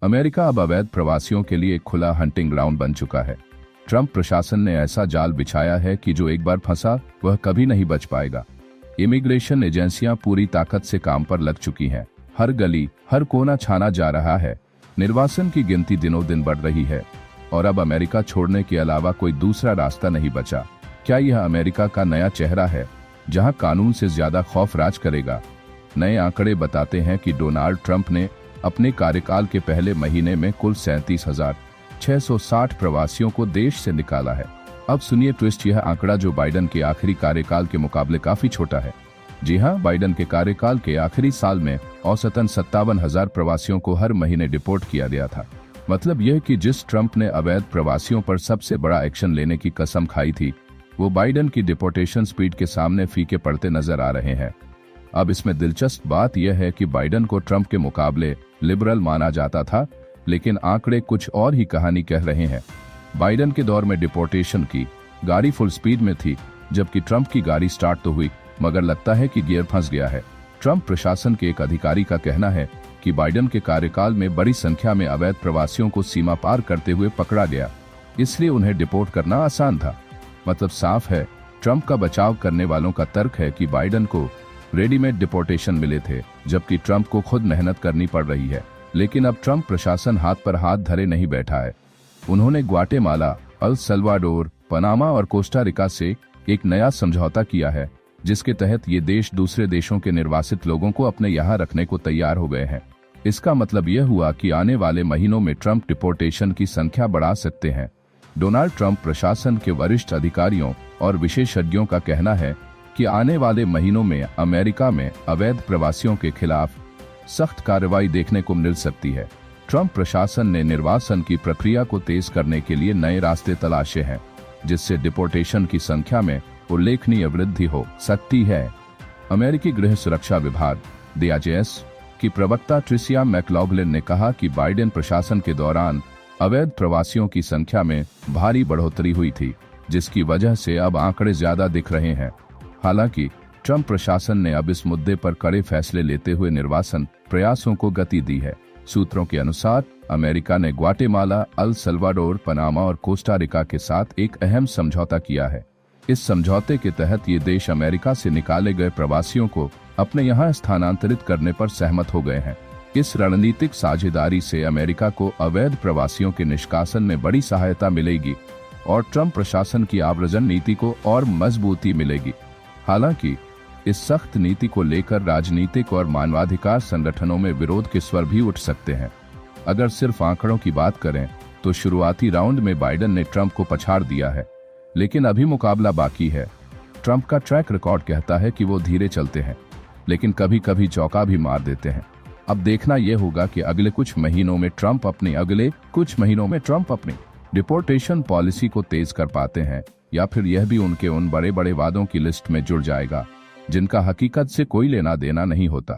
America अब अवैध प्रवासियों के लिए एक खुला हंटिंग ग्राउंड बन चुका है। ट्रंप प्रशासन ने ऐसा जाल बिछाया है कि जो एक बार फंसा वह कभी नहीं बच पाएगा। इमिग्रेशन एजेंसियां पूरी ताकत से काम पर लग चुकी हैं। हर गली, हर कोना छाना जा रहा है। निर्वासन की गिनती दिनों दिन बढ़ रही है और अब अमेरिका छोड़ने के अलावा कोई दूसरा रास्ता नहीं बचा। क्या यह अमेरिका का नया चेहरा है, जहां कानून से ज्यादा खौफ राज करेगा? नए आंकड़े बताते हैं कि डोनाल्ड ट्रंप ने अपने कार्यकाल के पहले महीने में कुल 37,660 प्रवासियों को देश से निकाला है। अब सुनिए ट्विस्ट, यह आंकड़ा जो बाइडन के आखिरी कार्यकाल के मुकाबले काफी छोटा है। जी हां, बाइडन के कार्यकाल के आखिरी साल में औसतन 57,000 प्रवासियों को हर महीने डिपोर्ट किया गया था। मतलब यह कि जिस ट्रंप ने अवैध प्रवासियों पर सबसे बड़ा एक्शन लेने की कसम खाई थी, वो बाइडन की डिपोर्टेशन स्पीड के सामने फीके पड़ते नजर आ रहे हैं। अब इसमें दिलचस्प बात यह है कि बाइडन को ट्रंप के मुकाबले लिबरल माना जाता था, लेकिन आंकड़े कुछ और ही कहानी कह रहे हैं। बाइडन के दौर में डिपोर्टेशन की गाड़ी फुल स्पीड में थी, जबकि ट्रंप की गाड़ी स्टार्ट तो हुई मगर लगता है कि गियर फंस गया है। ट्रंप प्रशासन के एक अधिकारी का कहना है कि बाइडन के कार्यकाल में बड़ी संख्या में अवैध प्रवासियों को सीमा पार करते हुए पकड़ा गया, इसलिए उन्हें डिपोर्ट करना आसान था। मतलब साफ है, ट्रंप का बचाव करने वालों का तर्क है कि बाइडन को रेडीमेड डिपोर्टेशन मिले थे, जबकि ट्रंप को खुद मेहनत करनी पड़ रही है। लेकिन अब ट्रंप प्रशासन हाथ पर हाथ धरे नहीं बैठा है। उन्होंने ग्वाटेमाला, अल सल्वाडोर, पनामा और कोस्टा रिका से एक नया समझौता किया है, जिसके तहत ये देश दूसरे देशों के निर्वासित लोगों को अपने यहाँ रखने को तैयार हो गए हैं। इसका मतलब यह हुआ कि आने वाले महीनों में ट्रंप डिपोर्टेशन की संख्या बढ़ा सकते हैं। डोनाल्ड ट्रंप प्रशासन के वरिष्ठ अधिकारियों और विशेषज्ञों का कहना है कि आने वाले महीनों में अमेरिका में अवैध प्रवासियों के खिलाफ सख्त कार्रवाई देखने को मिल सकती है। ट्रंप प्रशासन ने निर्वासन की प्रक्रिया को तेज करने के लिए नए रास्ते तलाशे हैं, जिससे डिपोर्टेशन की संख्या में उल्लेखनीय वृद्धि हो सकती है। अमेरिकी गृह सुरक्षा विभाग DHS की प्रवक्ता ट्रिसिया मैकलॉगलिन ने कहा कि बाइडेन प्रशासन के दौरान अवैध प्रवासियों की संख्या में भारी बढ़ोतरी हुई थी, जिसकी वजह से अब आंकड़े ज्यादा दिख रहे हैं। हालांकि ट्रंप प्रशासन ने अब इस मुद्दे पर कड़े फैसले लेते हुए निर्वासन प्रयासों को गति दी है। सूत्रों के अनुसार अमेरिका ने ग्वाटेमाला, अल सल्वाडोर, पनामा और कोस्टा रिका के साथ एक अहम समझौता किया है। इस समझौते के तहत ये देश अमेरिका से निकाले गए प्रवासियों को अपने यहाँ स्थानांतरित करने पर सहमत हो गए हैं। इस रणनीतिक साझेदारी से अमेरिका को अवैध प्रवासियों के निष्कासन में बड़ी सहायता मिलेगी और ट्रंप प्रशासन की आव्रजन नीति को और मजबूती मिलेगी। हालांकि इस सख्त नीति को लेकर राजनीतिक और मानवाधिकार संगठनों में विरोध के स्वर भी उठ सकते हैं। अगर सिर्फ आंकड़ों की बात करें तो शुरुआती राउंड में बाइडन ने ट्रंप को पछाड़ दिया है, लेकिन अभी मुकाबला बाकी है। ट्रंप का ट्रैक रिकॉर्ड कहता है कि वो धीरे चलते हैं, लेकिन कभी कभी चौका भी मार देते हैं। अब देखना यह होगा कि अगले कुछ महीनों में ट्रंप अपनी डिपोर्टेशन पॉलिसी को तेज कर पाते हैं, या फिर यह भी उनके उन बड़े बड़े वादों की लिस्ट में जुड़ जाएगा जिनका हकीकत से कोई लेना देना नहीं होता।